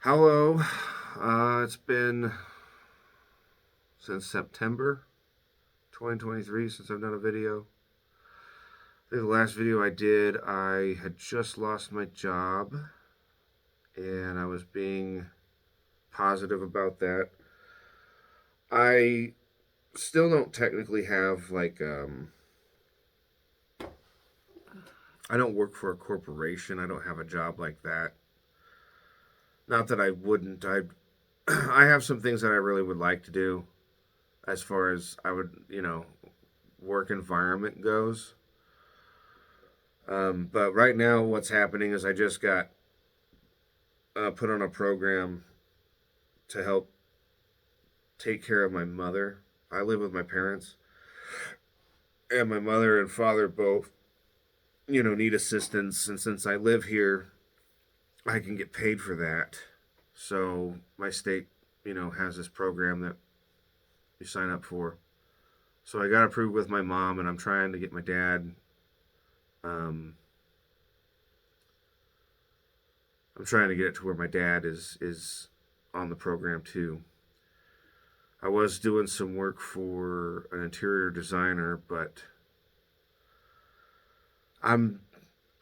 Hello. It's been since September 2023 since I've done a video. I think the last video I did, I had just lost my job and I was being positive about that. I still don't technically have I don't work for a corporation. I don't have a job like that. Not that I wouldn't. I have some things that I really would like to do as far as work environment goes. But right now, what's happening is I just got put on a program to help take care of my mother. I live with my parents, and my mother and father both, need assistance. And since I live here, I can get paid for that. So my state, has this program that you sign up for. So I got approved with my mom, and I'm trying to get my dad. Um, I'm trying to get it to where my dad is on the program too. I was doing some work for an interior designer, but I'm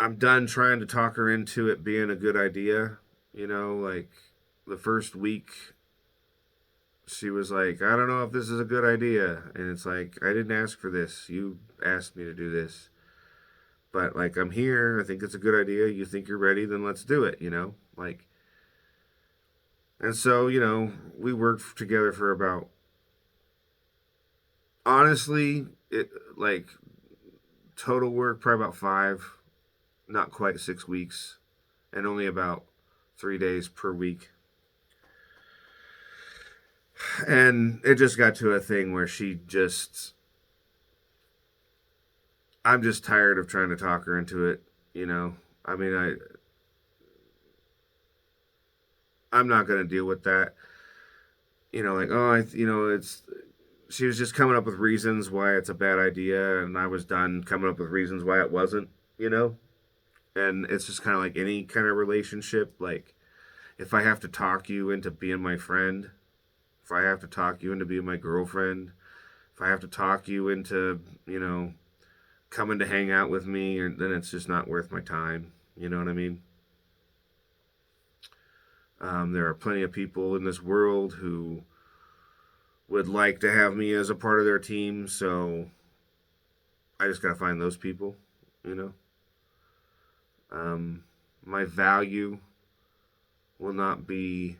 I'm done trying to talk her into it being a good idea. Like the first week she was like, "I don't know if this is a good idea." And it's like, "I didn't ask for this. You asked me to do this." But like, I'm here. I think it's a good idea. You think you're ready, then let's do it. Like, and so, we worked together for about, honestly, it like total work probably about 5, not quite 6 weeks, and only about 3 days per week. And it just got to a thing where I'm just tired of trying to talk her into it. I mean, I'm not going to deal with that. Like, oh, it's, she was just coming up with reasons why it's a bad idea, and I was done coming up with reasons why it wasn't, you know? And it's just kind of like any kind of relationship. Like, if I have to talk you into being my friend, if I have to talk you into being my girlfriend, if I have to talk you into, coming to hang out with me, then it's just not worth my time. You know what I mean? There are plenty of people in this world who would like to have me as a part of their team, so I just gotta find those people, you know. My value will not be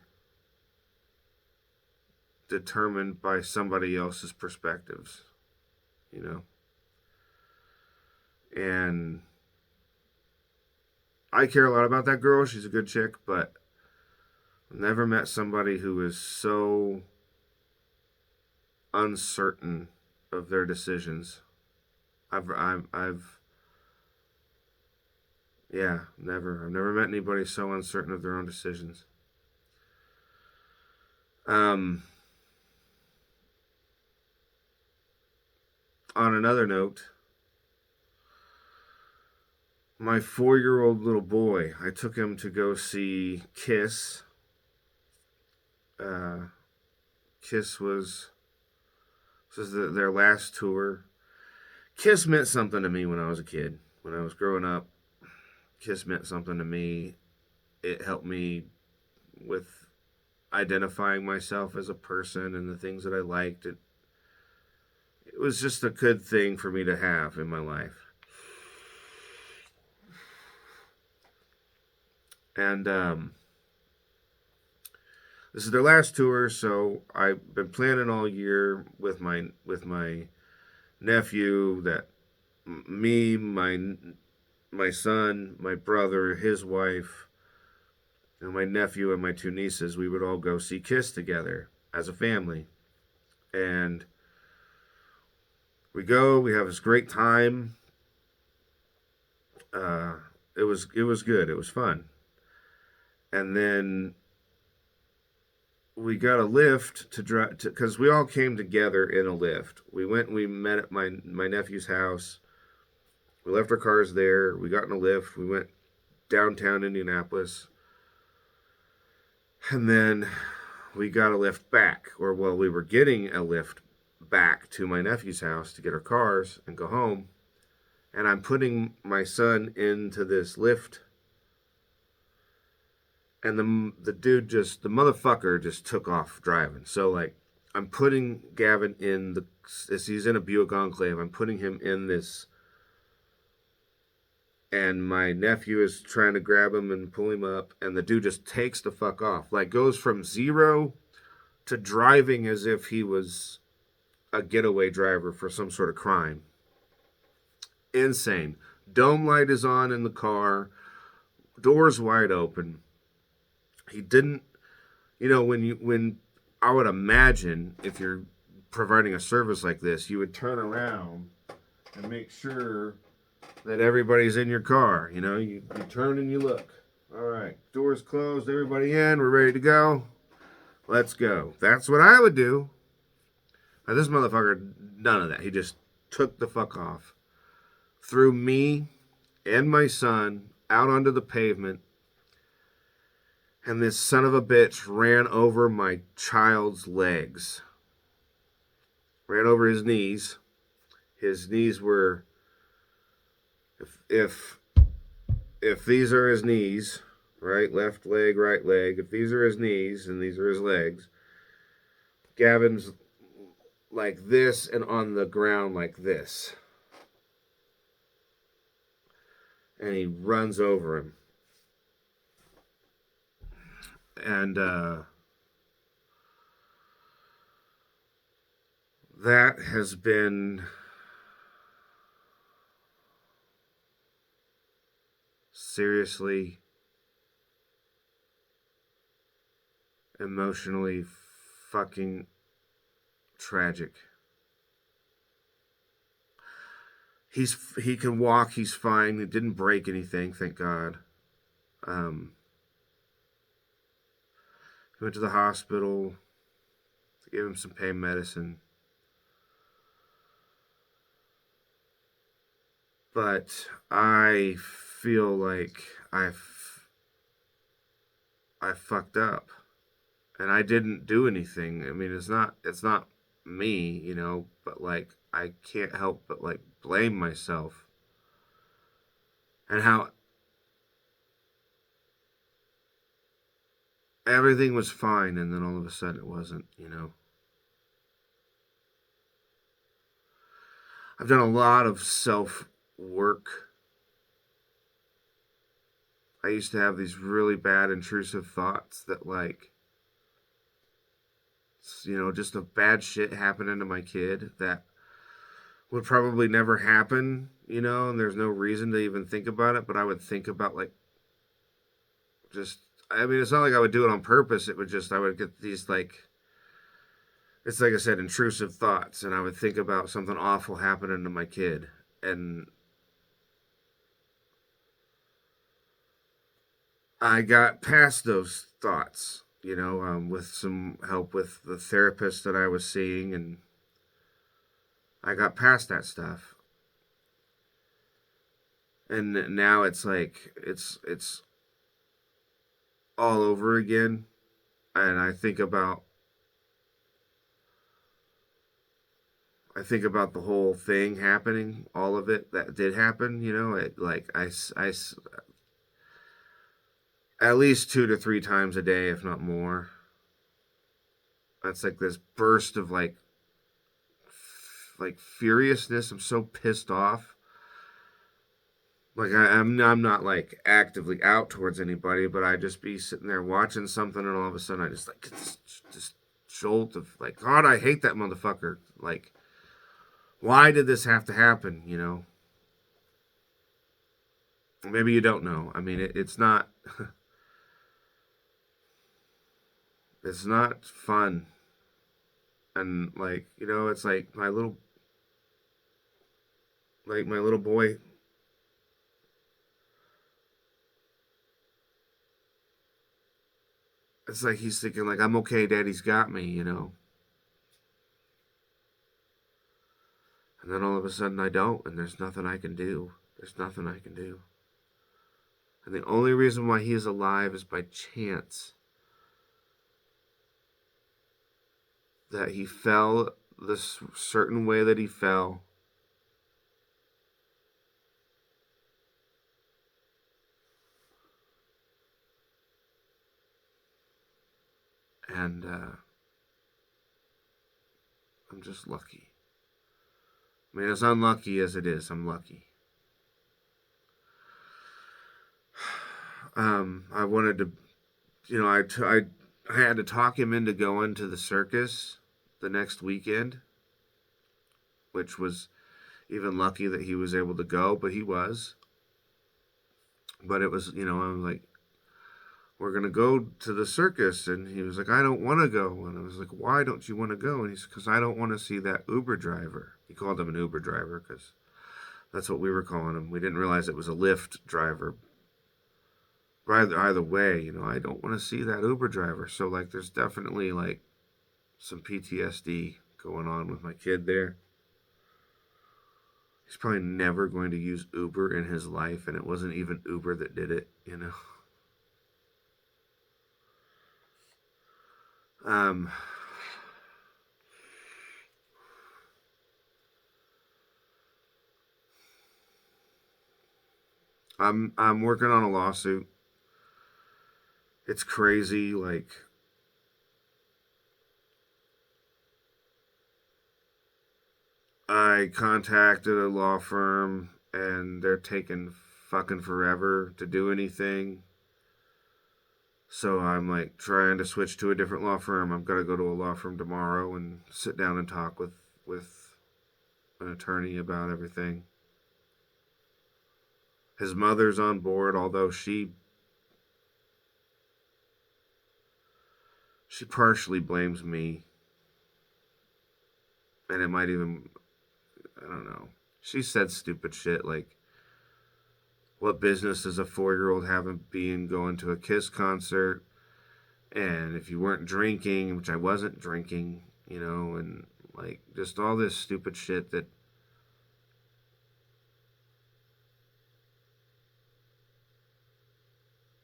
determined by somebody else's perspectives, you know. And I care a lot about that girl. She's a good chick, but I've never met somebody who is so uncertain of their decisions. I've yeah, never. I've never met anybody so uncertain of their own decisions. Um, on another note, my 4-year-old little boy, I took him to go see Kiss. Uh, Kiss was their last tour. Kiss meant something to me when I was a kid. When I was growing up, Kiss meant something to me. It helped me with identifying myself as a person and the things that I liked. It was just a good thing for me to have in my life. And this is their last tour, so I've been planning all year with my nephew that me, my son, my brother, his wife, and my nephew and my 2 nieces, we would all go see Kiss together as a family. And we have this great time. Uh, it was good. It was fun. And then we got a Lyft to drive to, because we all came together in a Lyft. We went and we met at my nephew's house. We left our cars there. We got in a Lyft. We went downtown Indianapolis. And then we got a lift back, or well, we were getting a lift back to my nephew's house to get our cars and go home. And I'm putting my son into this lift, and the motherfucker just took off driving. So like, I'm putting Gavin in he's in a Buick Enclave. I'm putting him in this, and my nephew is trying to grab him and pull him up, and the dude just takes the fuck off. Like, goes from 0 to driving as if he was a getaway driver for some sort of crime. Insane. Dome light is on in the car, doors wide open. He didn't, when I would imagine if you're providing a service like this, you would turn around and make sure that everybody's in your car. You turn and you look. All right, doors closed, everybody in, we're ready to go. Let's go. That's what I would do. Now, this motherfucker, none of that. He just took the fuck off. Threw me and my son out onto the pavement. And this son of a bitch ran over my child's legs. Ran over his knees. His knees were, if these are his knees, right, left leg, right leg, if these are his knees and these are his legs, Gavin's like this and on the ground like this. And he runs over him. And that has been seriously emotionally fucking tragic. He can walk, he's fine. He didn't break anything, thank God. He went to the hospital. They gave him some pain medicine. But I feel like I fucked up. And I didn't do anything. I mean, it's not me, but like I can't help but like blame myself. And how everything was fine and then all of a sudden it wasn't. I've done a lot of self work. I used to have these really bad intrusive thoughts that like, just a bad shit happening to my kid that would probably never happen, and there's no reason to even think about it, but I would think about like, it's not like I would do it on purpose. It would just, I would get these like, it's like I said, intrusive thoughts, and I would think about something awful happening to my kid, and I got past those thoughts, with some help with the therapist that I was seeing, and I got past that stuff. And now it's like, it's all over again, and I think about the whole thing happening, all of it that did happen, it like, I at least 2 to 3 times a day, if not more. That's like this burst of like furiousness. I'm so pissed off. Like I'm not like actively out towards anybody, but I just be sitting there watching something, and all of a sudden I just like get this jolt of like, God, I hate that motherfucker. Like, why did this have to happen? Maybe you don't know. I mean, it's not. It's not fun. And like, it's like my little boy. It's like he's thinking like, I'm okay, Daddy's got me, And then all of a sudden I don't, and there's nothing I can do. And the only reason why he is alive is by chance. that he fell this certain way that he fell. And I'm just lucky. I mean, as unlucky as it is, I'm lucky. I wanted to, I had to talk him into going to the circus the next weekend, which was even lucky that he was able to go, but he was. But it was, I was like, we're going to go to the circus. And he was like, I don't want to go. And I was like, why don't you want to go? And he said, because I don't want to see that Uber driver. He called him an Uber driver because that's what we were calling him. We didn't realize it was a Lyft driver. But either way, I don't want to see that Uber driver. So, like, there's definitely, like, some PTSD going on with my kid there. He's probably never going to use Uber in his life, and it wasn't even Uber that did it, Um, I'm working on a lawsuit. It's crazy. Like, I contacted a law firm, and they're taking fucking forever to do anything. So I'm like trying to switch to a different law firm. I've got to go to a law firm tomorrow and sit down and talk with an attorney about everything. His mother's on board, although she partially blames me. And it might even, I don't know. She said stupid shit like, what business does a 4-year-old have being going to a Kiss concert? And if you weren't drinking, which I wasn't drinking, and like just all this stupid shit that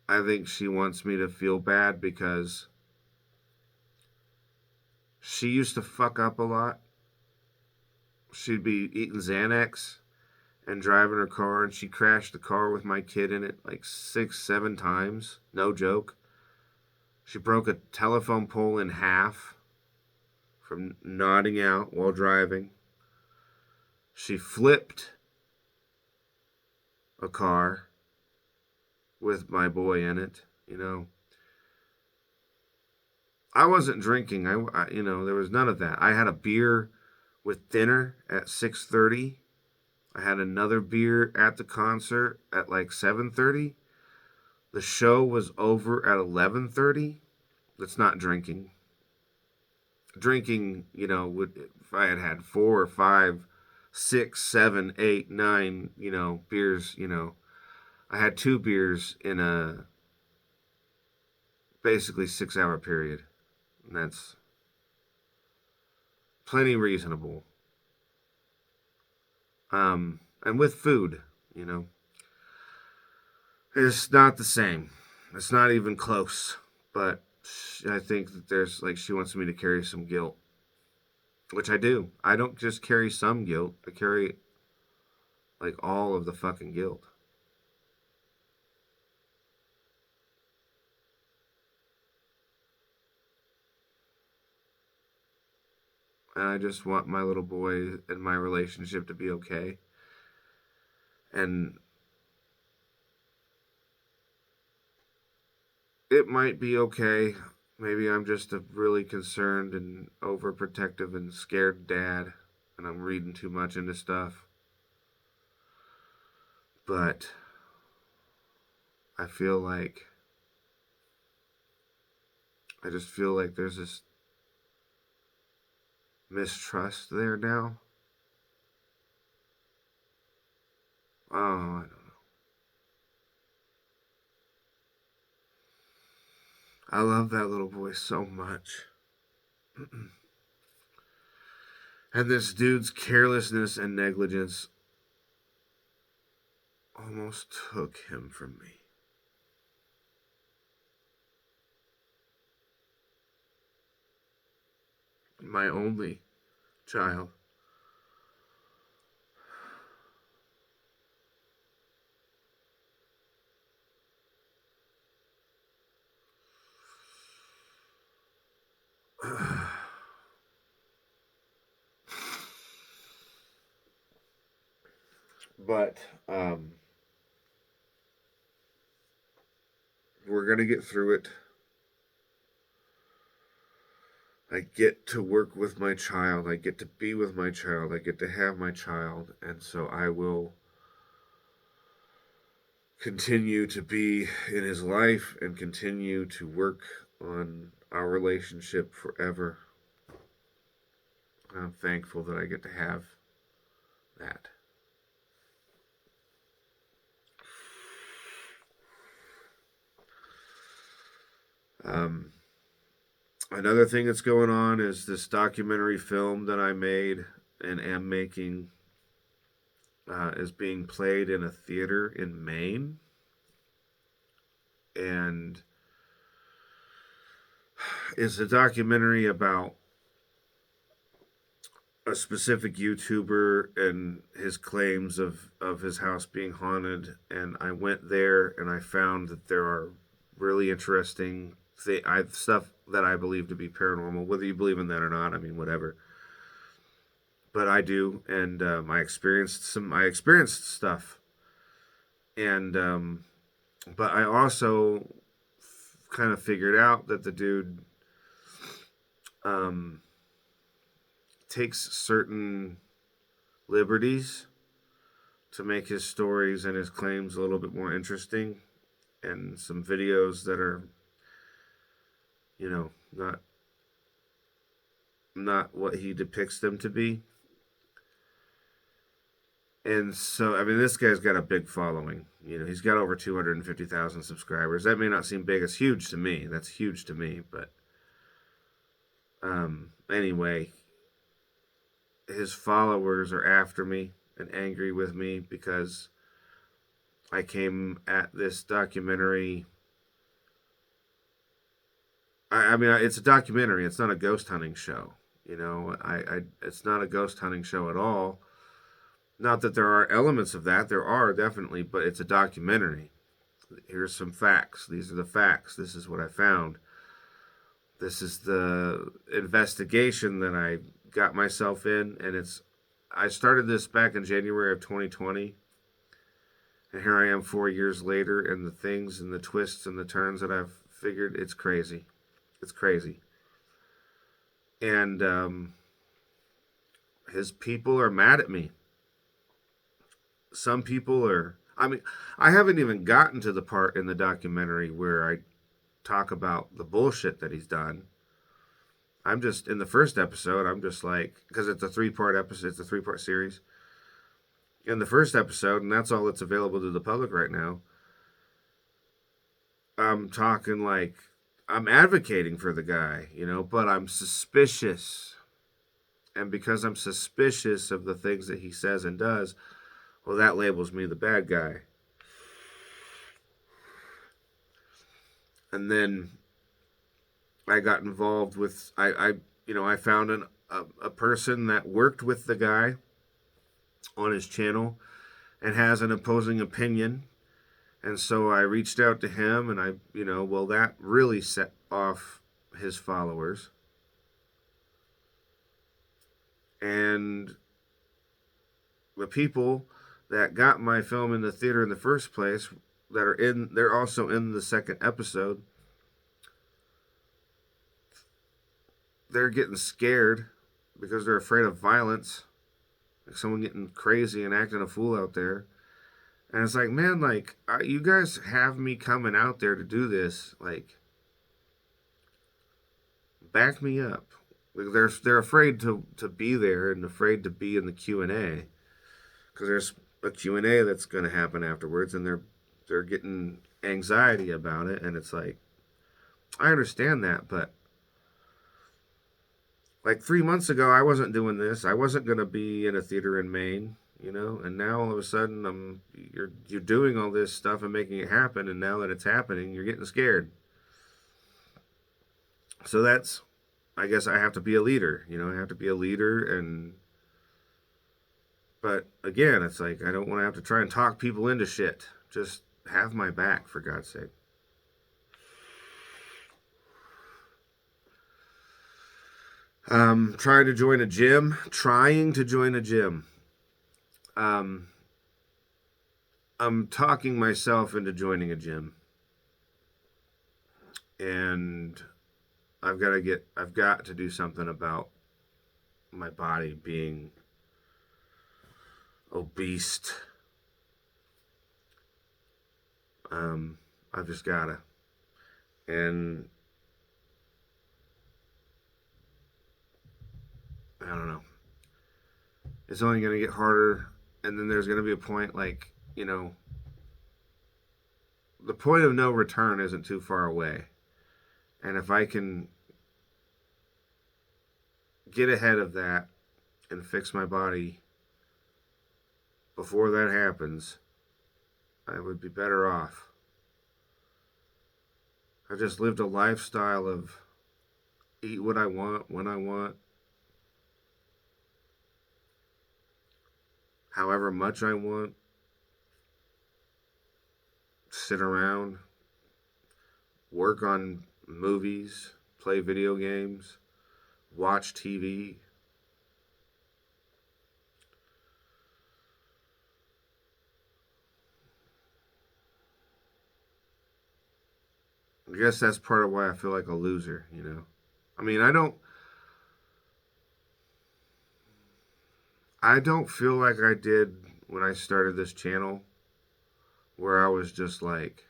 I think she wants me to feel bad because she used to fuck up a lot. She'd be eating Xanax and driving her car, and she crashed the car with my kid in it like 6, 7 times. No joke. She broke a telephone pole in half from nodding out while driving. She flipped a car with my boy in it, I wasn't drinking. There was none of that. I had a beer with dinner at 6:30. I had another beer at the concert at like 7:30. The show was over at 11:30. That's not drinking. Drinking, if I had 4 or 5, 6, 7, 8, 9, beers, I had 2 beers in a basically 6-hour period. And that's plenty reasonable. And with food, it's not the same. It's not even close. But I think that there's like she wants me to carry some guilt, which I do. I don't just carry some guilt. I carry like all of the fucking guilt. And I just want my little boy and my relationship to be okay. And it might be okay. Maybe I'm just a really concerned and overprotective and scared dad, and I'm reading too much into stuff. But I just feel like there's this mistrust there now. Oh, I don't know. I love that little boy so much. And this dude's carelessness and negligence almost took him from me. my only child. But we're going to get through it. I get to work with my child. I get to be with my child. I get to have my child. And so I will continue to be in his life and continue to work on our relationship forever. I'm thankful that I get to have that. Another thing that's going on is this documentary film that I made and am making is being played in a theater in Maine. And it's a documentary about a specific YouTuber and his claims of his house being haunted. And I went there and I found that there are really interesting stuff that I believe to be paranormal. Whether you believe in that or not, I mean, whatever. But I do, and I experienced stuff, and but I also kind of figured out that the dude takes certain liberties to make his stories and his claims a little bit more interesting, and some videos that are, not what he depicts them to be. And so, I mean, this guy's got a big following. He's got over 250,000 subscribers. That may not seem big. It's huge to me. That's huge to me. But anyway, his followers are after me and angry with me because I came at this documentary. I mean, it's a documentary. It's not a ghost hunting show. It's not a ghost hunting show at all. Not that there are elements of that. There are definitely, but it's a documentary. Here's some facts. These are the facts. This is what I found. This is the investigation that I got myself in, and I started this back in January of 2020, and here I am 4 years later, and the things and the twists and the turns that I've figured, it's crazy. It's crazy. And his people are mad at me. Some people are, I mean, I haven't even gotten to the part in the documentary where I talk about the bullshit that he's done. I'm just, in the first episode, I'm just like, because it's a 3-part episode, it's a 3-part series. In the first episode, and that's all that's available to the public right now, I'm talking like, I'm advocating for the guy, but I'm suspicious. And because I'm suspicious of the things that he says and does, well, that labels me the bad guy. And then I got involved with, I found a person that worked with the guy on his channel and has an opposing opinion. And so I reached out to him, and that really set off his followers. And the people that got my film in the theater in the first place, they're also in the second episode. They're getting scared because they're afraid of violence, like someone getting crazy and acting a fool out there. And it's like, man, like, you guys have me coming out there to do this. Like, back me up. Like, they're afraid to be there and afraid to be in the Q&A, because there's a Q&A that's going to happen afterwards, and they're getting anxiety about it. And it's like, I understand that, but like 3 months ago, I wasn't doing this. I wasn't going to be in a theater in Maine, and now all of a sudden you're doing all this stuff and making it happen, and now that it's happening, you're getting scared. So I guess I have to be a leader. I have to be a leader, but again, it's like I don't want to have to try and talk people into shit. Just have my back, for God's sake. Trying to join a gym. Um, I'm talking myself into joining a gym, and I've got to do something about my body being obese. I've just gotta, and I don't know. It's only gonna get harder, and then there's gonna be a point like the point of no return isn't too far away, and if I can get ahead of that and fix my body before that happens, I would be better off. I just lived a lifestyle of eat what I want, when I want, however much I want, sit around, work on movies, play video games, watch TV. I guess that's part of why I feel like a loser. I mean, I don't feel like I did when I started this channel, where I was just like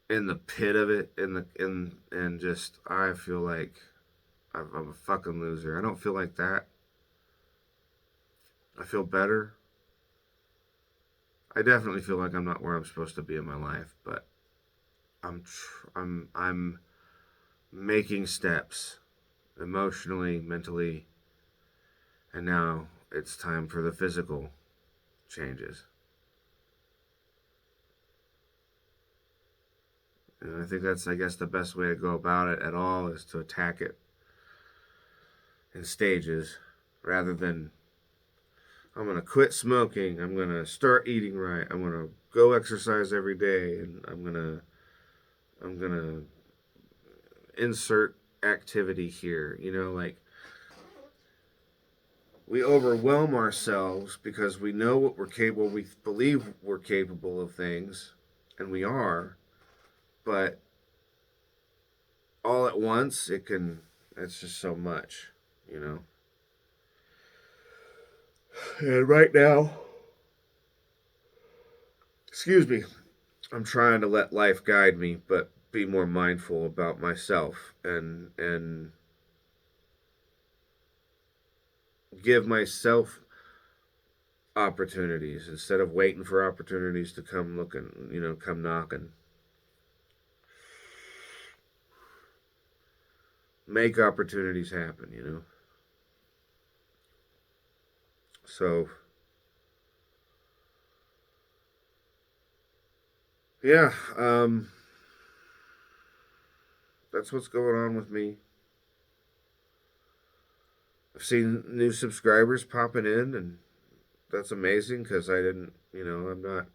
in the pit of it, and just I feel like I'm a fucking loser. I don't feel like that. I feel better. I definitely feel like I'm not where I'm supposed to be in my life, but I'm making steps emotionally, mentally, and now it's time for the physical changes. And I think that's, I guess, the best way to go about it at all is to attack it in stages rather than I'm going to quit smoking, I'm going to start eating right, I'm going to go exercise every day, and I'm going to insert activity here. Like we overwhelm ourselves because we know what we're capable, we believe we're capable of things, and we are, but all at once it's just so much. And right now, excuse me, I'm trying to let life guide me, but be more mindful about myself and give myself opportunities instead of waiting for opportunities to come looking, come knocking. Make opportunities happen. So, yeah, that's what's going on with me. I've seen new subscribers popping in, and that's amazing because I didn't, I'm not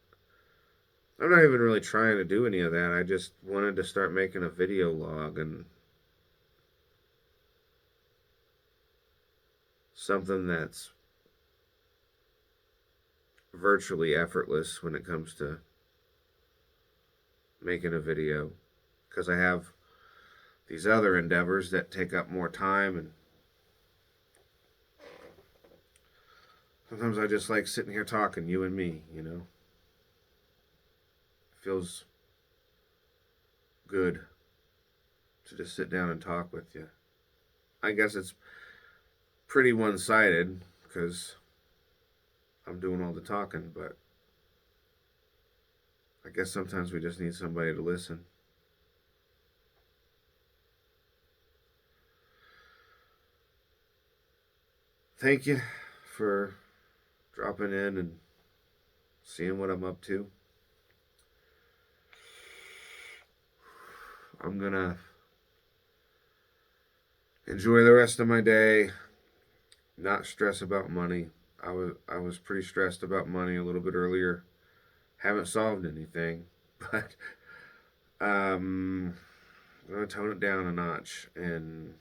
even really trying to do any of that. I just wanted to start making a video log and something that's virtually effortless when it comes to making a video, because I have these other endeavors that take up more time, and sometimes I just like sitting here talking, you and me. It feels good to just sit down and talk with you. I guess it's pretty one-sided because I'm doing all the talking, but I guess sometimes we just need somebody to listen. Thank you for dropping in and seeing what I'm up to. I'm gonna enjoy the rest of my day, not stress about money. I was pretty stressed about money a little bit earlier. Haven't solved anything, but I'm gonna tone it down a notch and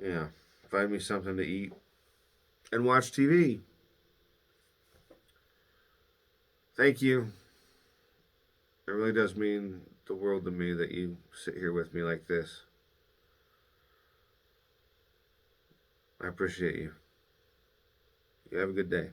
yeah, find me something to eat and watch TV. Thank you. It really does mean the world to me that you sit here with me like this. I appreciate you. You have a good day.